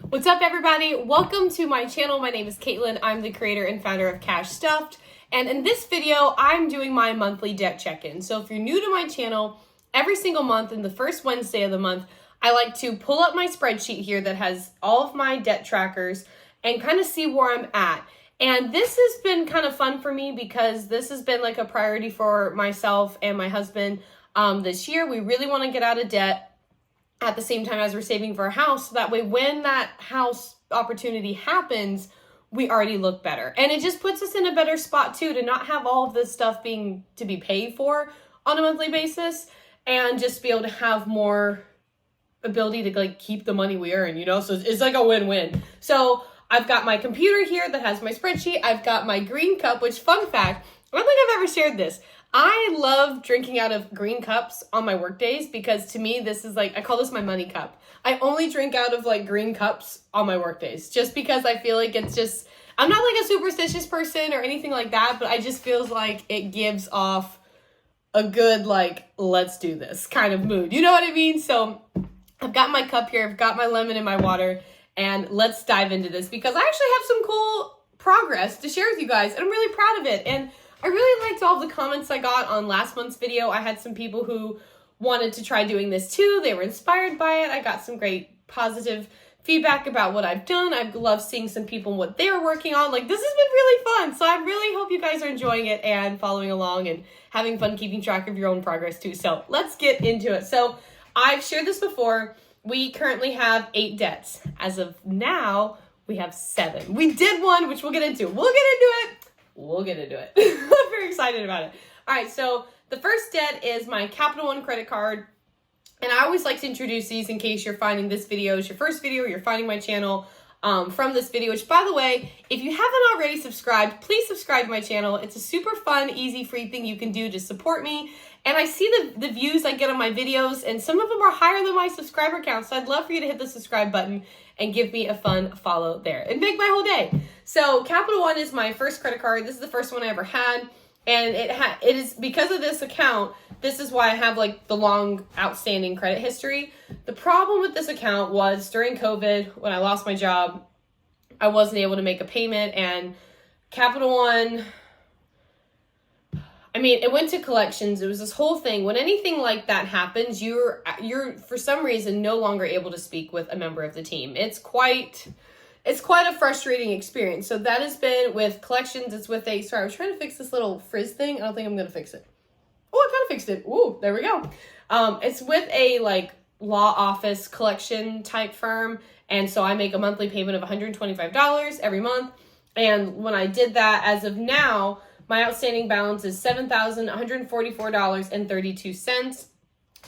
What's up, everybody? Welcome to my channel. My name is Caitlin. I'm the creator and founder of Cash Stuffed. And in this video, I'm doing my monthly debt check-in. So if you're new to my channel, every single month in the first Wednesday of the month, I like to pull up my spreadsheet here that has all of my debt trackers and kind of see where I'm at. And this has been kind of fun for me because this has been like a priority for myself and my husband this year. We really want to get out of debt at the same time as we're saving for a house. So that way, when that house opportunity happens, we already look better. And it just puts us in a better spot too, to not have all of this stuff to be paid for on a monthly basis and just be able to have more ability to like keep the money we earn, you know? So it's like a win-win. So I've got my computer here that has my spreadsheet. I've got my green cup, which, fun fact, I don't think I've ever shared this. I love drinking out of green cups on my work days because to me, this is like, I call this my money cup. I only drink out of like green cups on my work days just because I feel like it's just, I'm not like a superstitious person or anything like that, but I just feels like it gives off a good, like, let's do this kind of mood. You know what I mean? So I've got my cup here. I've got my lemon in my water, and let's dive into this because I actually have some cool progress to share with you guys, and I'm really proud of it. And I really liked all the comments I got on last month's video. I had some people who wanted to try doing this too. They were inspired by it. I got some great positive feedback about what I've done. I love seeing some people and what they were working on. Like, this has been really fun. So I really hope you guys are enjoying it and following along and having fun keeping track of your own progress too. So let's get into it. So I've shared this before. We currently have 8 debts. As of now, we have 7. We did one, which we'll get into. We'll get into it. I'm very excited about it. All right, so the first debt is my Capital One credit card. And I always like to introduce these in case you're finding this video is your first video, or you're finding my channel from this video, which, by the way, if you haven't already subscribed, please subscribe to my channel. It's a super fun, easy, free thing you can do to support me. And I see the views I get on my videos, and some of them are higher than my subscriber count. So I'd love for you to hit the subscribe button and give me a fun follow there. It'd make my whole day. So Capital One is my first credit card. This is the first one I ever had. And it is because of this account, this is why I have like the long outstanding credit history. The problem with this account was during COVID, when I lost my job, I wasn't able to make a payment, and Capital One, I mean, it went to collections. It was this whole thing. When anything like that happens, you're for some reason no longer able to speak with a member of the team. It's quite a frustrating experience. So that has been with collections. It's with sorry, I was trying to fix this little frizz thing. I don't think I'm going to fix it. Oh, I kind of fixed it. Ooh, there we go. It's with a like law office collection type firm. And so I make a monthly payment of $125 every month. And when I did that, as of now, my outstanding balance is $7,144.32.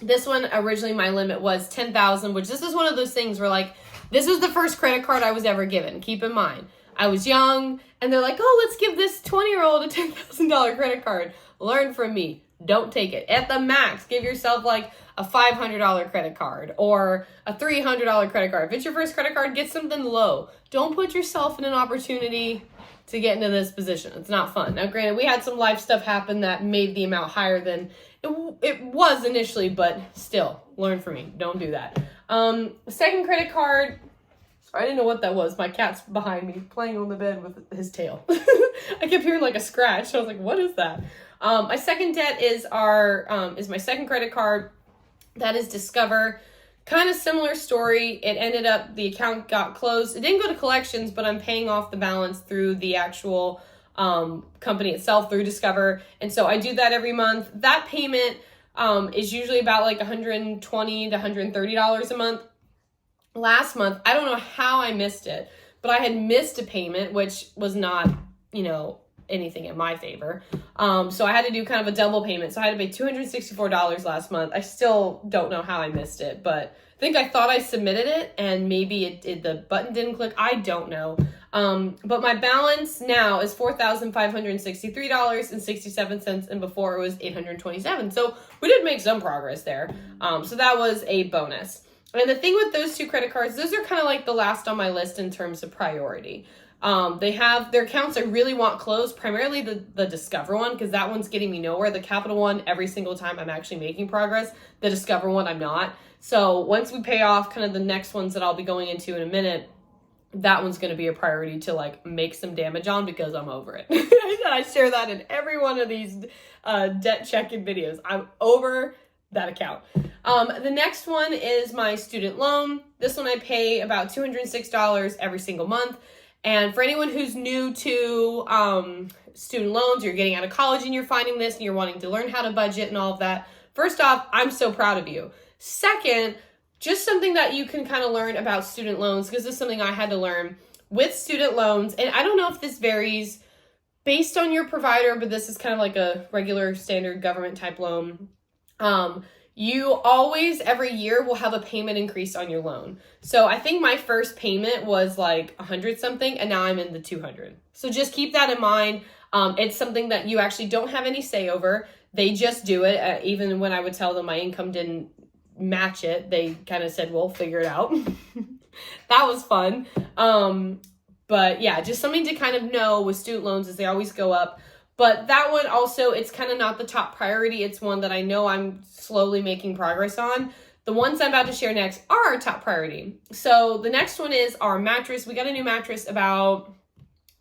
This one, originally my limit was $10,000, which this is one of those things where like, this was the first credit card I was ever given. Keep in mind, I was young and they're like, oh, let's give this 20-year-old a $10,000 credit card. Learn from me. Don't take it. At the max, give yourself like a $500 credit card or a $300 credit card. If it's your first credit card, get something low. Don't put yourself in an opportunity to get into this position. It's not fun. Now, granted, we had some life stuff happen that made the amount higher than it was initially, but still, learn from me. Don't do that. Second credit card, I didn't know what that was. My cat's behind me playing on the bed with his tail. I kept hearing like a scratch. I was like, what is that? My second debt is my second credit card. That is Discover. Kind of similar story. It ended up, the account got closed. It didn't go to collections, but I'm paying off the balance through the actual company itself, through Discover. And so I do that every month. That payment is usually about like $120 to $130 a month. Last month, I don't know how I missed it, but I had missed a payment, which was not, anything in my favor. So I had to do kind of a double payment. So I had to pay $264 last month. I still don't know how I missed it, but I thought I submitted it and maybe the button didn't click. I don't know. But my balance now is $4,563.67, and before it was $827. So we did make some progress there. So that was a bonus. And the thing with those two credit cards, those are kind of like the last on my list in terms of priority. They have their accounts I really want closed, primarily the Discover one, because that one's getting me nowhere. The Capital One, every single time I'm actually making progress. The Discover one, I'm not. So once we pay off kind of the next ones that I'll be going into in a minute, that one's going to be a priority to like make some damage on because I'm over it. I share that in every one of these debt check-in videos. I'm over that account. The next one is my student loan. This one I pay about $206 every single month. And for anyone who's new to student loans, you're getting out of college and you're finding this and you're wanting to learn how to budget and all of that, first off, I'm so proud of you. Second, just something that you can kind of learn about student loans, because this is something I had to learn with student loans. And I don't know if this varies based on your provider, but this is kind of like a regular standard government type loan. You always, every year, will have a payment increase on your loan. So I think my first payment was like 100 something, and now I'm in the 200. So just keep that in mind. It's something that you actually don't have any say over. They just do it. Even when I would tell them my income didn't match it, they kind of said, well, figure it out. That was fun. But yeah, just something to kind of know with student loans is they always go up. But that one also, it's kind of not the top priority. It's one that I know I'm slowly making progress on. The ones I'm about to share next are our top priority. So the next one is our mattress. We got a new mattress about,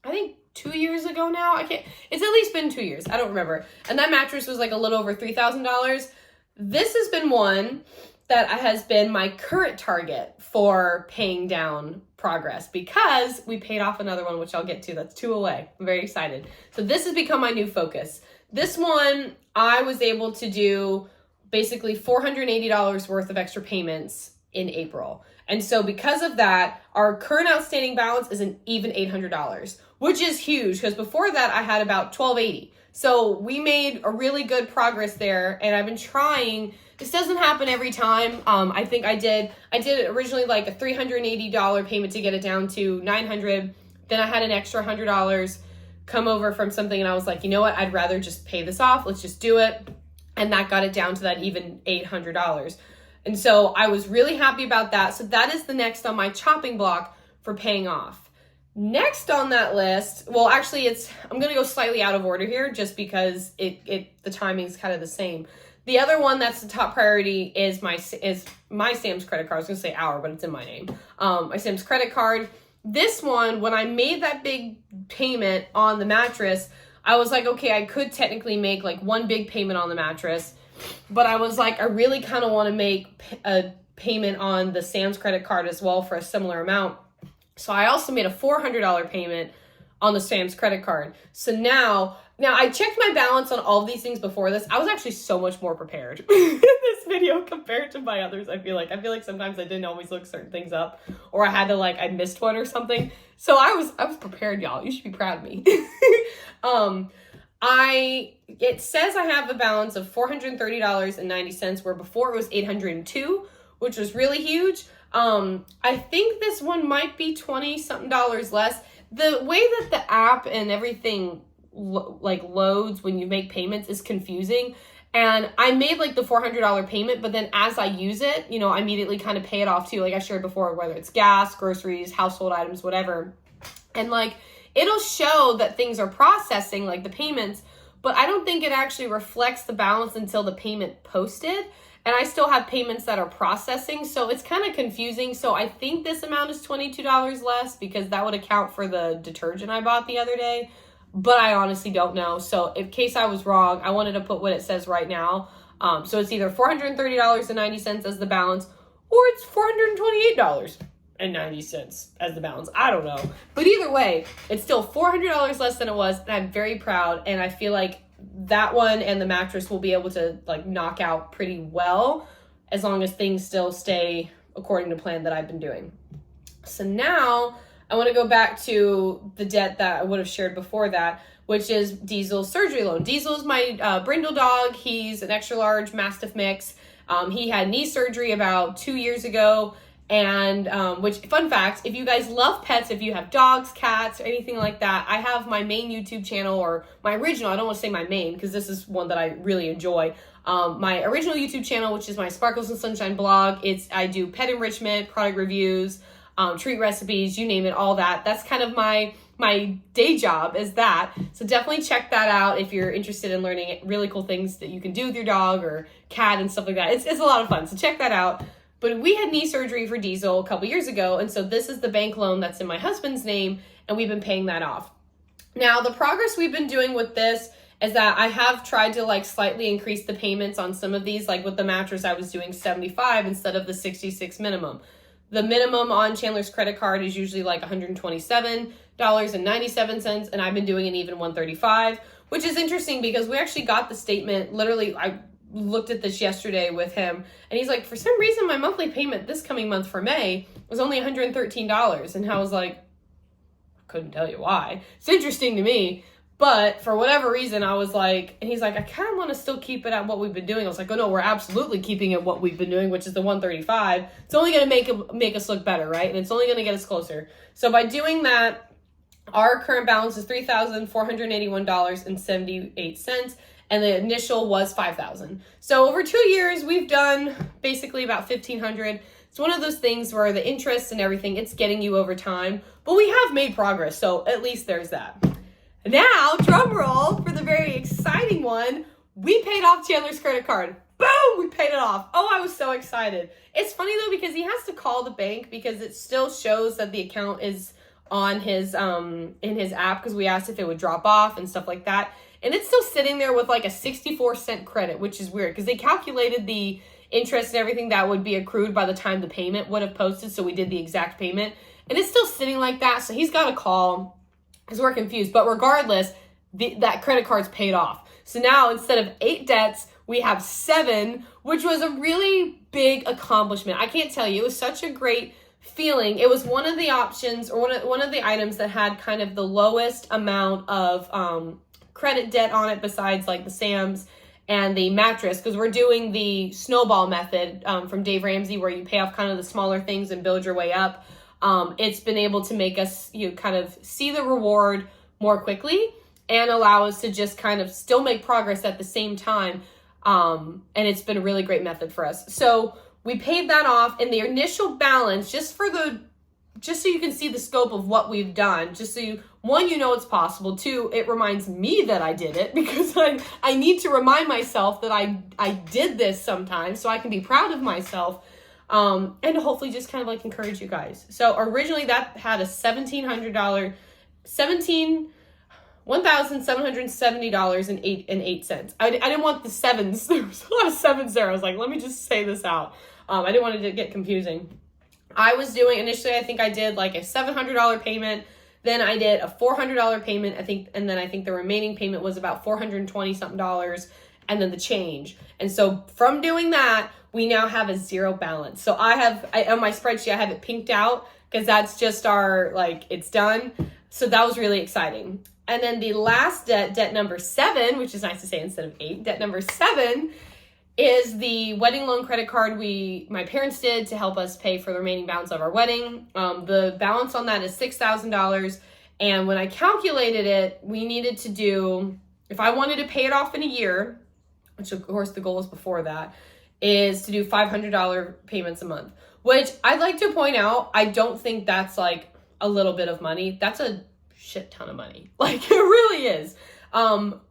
I think, 2 years ago now. It's at least been 2 years. I don't remember. And that mattress was like a little over $3,000. This has been one that has been my current target for paying down progress, because we paid off another one, which I'll get to. That's 2 away. I'm very excited. So this has become my new focus. This one, I was able to do basically $480 worth of extra payments in April. And so because of that, our current outstanding balance is an even $800, which is huge, because before that I had about $1,280. So we made a really good progress there, and I've been trying. This doesn't happen every time. I think I did originally like a $380 payment to get it down to $900. Then I had an extra $100 come over from something, and I was like, you know what? I'd rather just pay this off. Let's just do it. And that got it down to that even $800. And so I was really happy about that. So that is the next on my chopping block for paying off. Next on that list, well, actually I'm going to go slightly out of order here just because the timing is kind of the same. The other one that's the top priority is my Sam's credit card. I was going to say our, but it's in my name. My Sam's credit card. This one, when I made that big payment on the mattress, I was like, okay, I could technically make like one big payment on the mattress, but I was like, I really kind of want to make a payment on the Sam's credit card as well for a similar amount. So I also made a $400 payment on the Sam's credit card. So now I checked my balance on all of these things before this. I was actually so much more prepared in this video compared to my others. I feel like sometimes I didn't always look certain things up, or I had to I missed one or something. So I was prepared, y'all. You should be proud of me. It says I have a balance of $430.90, where before it was $802, which was really huge. I think this one might be 20 something dollars less. The way that the app and everything loads when you make payments is confusing. And I made the $400 payment, but then as I use it, I immediately kind of pay it off too. Like I shared before, whether it's gas, groceries, household items, whatever. And it'll show that things are processing, the payments, but I don't think it actually reflects the balance until the payment posted. And I still have payments that are processing, so it's kind of confusing. So I think this amount is $22 less, because that would account for the detergent I bought the other day. But I honestly don't know. So in case I was wrong, I wanted to put what it says right now. So it's either $430.90 as the balance, or it's $428.90 as the balance. I don't know. But either way, it's still $400 less than it was, and I'm very proud. And I feel like that one and the mattress will be able to knock out pretty well, as long as things still stay according to plan that I've been doing. So now I want to go back to the debt that I would have shared before that, which is Diesel's surgery loan. Diesel is my brindle dog. He's an extra large Mastiff mix. He had knee surgery about 2 years ago. And which, fun fact, if you guys love pets, if you have dogs, cats, or anything like that, I have my main YouTube channel, or my original, I don't want to say my main, because this is one that I really enjoy. My original YouTube channel, which is my Sparkles and Sunshine blog. I do pet enrichment, product reviews, treat recipes, you name it, all that. That's kind of my day job is that. So definitely check that out if you're interested in learning really cool things that you can do with your dog or cat and stuff like that. It's a lot of fun. So check that out. But we had knee surgery for Diesel a couple years ago, and so this is the bank loan that's in my husband's name, and we've been paying that off. Now, the progress we've been doing with this is that I have tried to like slightly increase the payments on some of these. Like with the mattress, I was doing 75 instead of the 66 minimum. The minimum on Chandler's credit card is usually like $127.97, and I've been doing an even 135, which is interesting because we actually got the statement. Literally, I looked at this yesterday with him, and he's like, for some reason, my monthly payment this coming month for May was only $113. And I was like, I couldn't tell you why. It's interesting to me. But for whatever reason, I was like, and he's like, I kind of want to still keep it at what we've been doing. I was like, oh no, we're absolutely keeping it what we've been doing, which is the 135. It's only going to make us look better, right? And it's only going to get us closer. So by doing that, our current balance is $3,481.78. And the initial was $5,000. So over 2 years, we've done basically about $1,500. It's one of those things where the interest and everything, it's getting you over time, but we have made progress. So at least there's that. Now, drum roll for the very exciting one. We paid off Chandler's credit card. Boom, we paid it off. Oh, I was so excited. It's funny though, because he has to call the bank because it still shows that the account is on his, in his app, because we asked if it would drop off and stuff like that. And it's still sitting there with like a 64-cent credit, which is weird because they calculated the interest and everything that would be accrued by the time the payment would have posted. So we did the exact payment and it's still sitting like that. So he's got to call because we're confused. But regardless, that credit card's paid off. So now instead of 8 debts, we have 7, which was a really big accomplishment. I can't tell you, it was such a great feeling. It was one of the options or one of the items that had kind of the lowest amount of, credit debt on it besides like the Sam's and the mattress, because we're doing the snowball method from Dave Ramsey where you pay off kind of the smaller things and build your way up. It's been able to make us kind of see the reward more quickly and allow us to just kind of still make progress at the same time. And it's been a really great method for us. So we paid that off, and the initial balance, just so you can see the scope of what we've done, just so you, one, you know it's possible. 2, it reminds me that I did it because I need to remind myself that I did this sometimes so I can be proud of myself, and hopefully just kind of like encourage you guys. So originally that had a $1,770.08. I didn't want the sevens. There was a lot of sevens there. I was like, let me just say this out. I didn't want it to get confusing. I was doing, initially, I think I did like a $700 payment. Then I did a $400 payment, I think, and then I think the remaining payment was about $420 something, and then the change. And so from doing that, we now have a 0 balance. So on my spreadsheet, I have it pinked out because that's just our, like, it's done. So that was really exciting. And then the last debt number 7, which is nice to say instead of 8, debt number 7 is the wedding loan credit card my parents did to help us pay for the remaining balance of our wedding. The balance on that is $6,000. And when I calculated it, we needed to do, if I wanted to pay it off in a year, which of course the goal was before that, is to do $500 payments a month, which I'd like to point out, I don't think that's like a little bit of money. That's a shit ton of money. Like it really is.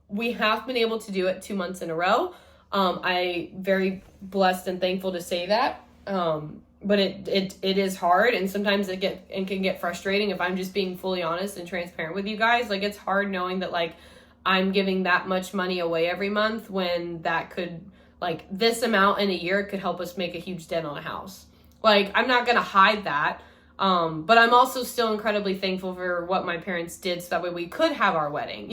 We have been able to do it 2 months in a row. I very blessed and thankful to say that. But it is hard, and sometimes it can get frustrating if I'm just being fully honest and transparent with you guys. Like it's hard knowing that like I'm giving that much money away every month when that could, like this amount in a year could help us make a huge dent on a house. Like I'm not going to hide that. But I'm also still incredibly thankful for what my parents did so that way we could have our wedding.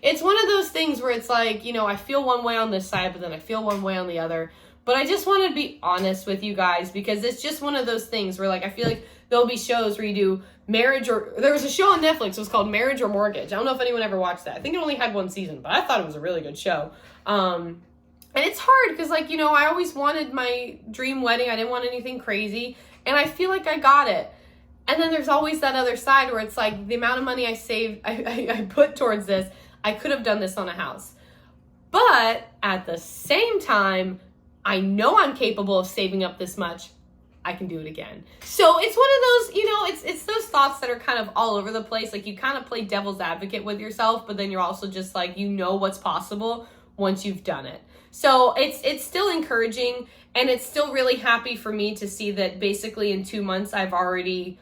It's one of those things where it's like, I feel one way on this side, but then I feel one way on the other. But I just want to be honest with you guys because it's just one of those things where like, I feel like there'll be shows where you do marriage there was a show on Netflix. It was called Marriage or Mortgage. I don't know if anyone ever watched that. I think it only had 1 season, but I thought it was a really good show. And it's hard because like, I always wanted my dream wedding. I didn't want anything crazy. And I feel like I got it. And then there's always that other side where it's like the amount of money I saved, I put towards this, I could have done this on a house. But at the same time, I know I'm capable of saving up this much. I can do it again. So it's one of those, it's those thoughts that are kind of all over the place. Like you kind of play devil's advocate with yourself, but then you're also just like, what's possible once you've done it. So it's still encouraging, and it's still really happy for me to see that basically in 2 months I have paid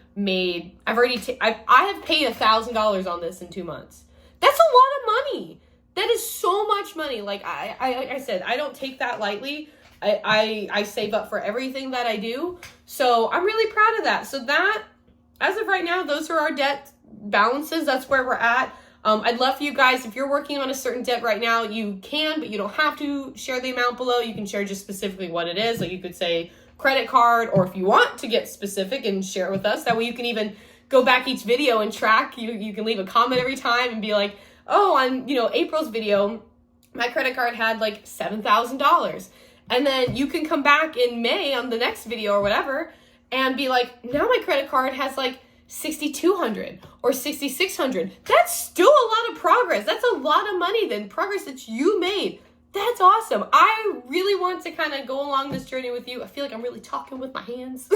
$1,000 on this in 2 months. That's a lot of money. That is so much money. Like I said, I don't take that lightly. I save up for everything that I do. So I'm really proud of that. So that, as of right now, those are our debt balances. That's where we're at. I'd love for you guys, if you're working on a certain debt right now, you can, but you don't have to share the amount below. You can share just specifically what it is. Like you could say credit card, or if you want to get specific and share it with us, that way you can even go back each video and track. You can leave a comment every time and be like, oh, on, April's video, my credit card had like $7,000. And then you can come back in May on the next video or whatever and be like, now my credit card has like $6,200 or $6,600. That's still a lot of progress. That's a lot of money, then progress that you made. That's awesome. I really want to kind of go along this journey with you. I feel like I'm really talking with my hands.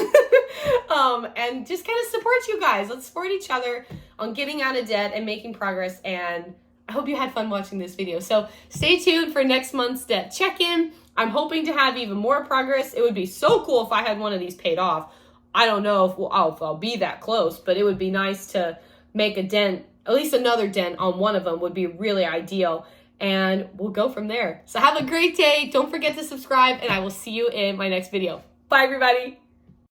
And just kind of support you guys. Let's support each other on getting out of debt and making progress. And I hope you had fun watching this video. So stay tuned for next month's debt check-in. I'm hoping to have even more progress. It would be so cool if I had one of these paid off. I don't know if I'll be that close, but it would be nice to make a dent, at least another dent on one of them would be really ideal. And we'll go from there. So have a great day. Don't forget to subscribe, and I will see you in my next video. Bye, everybody.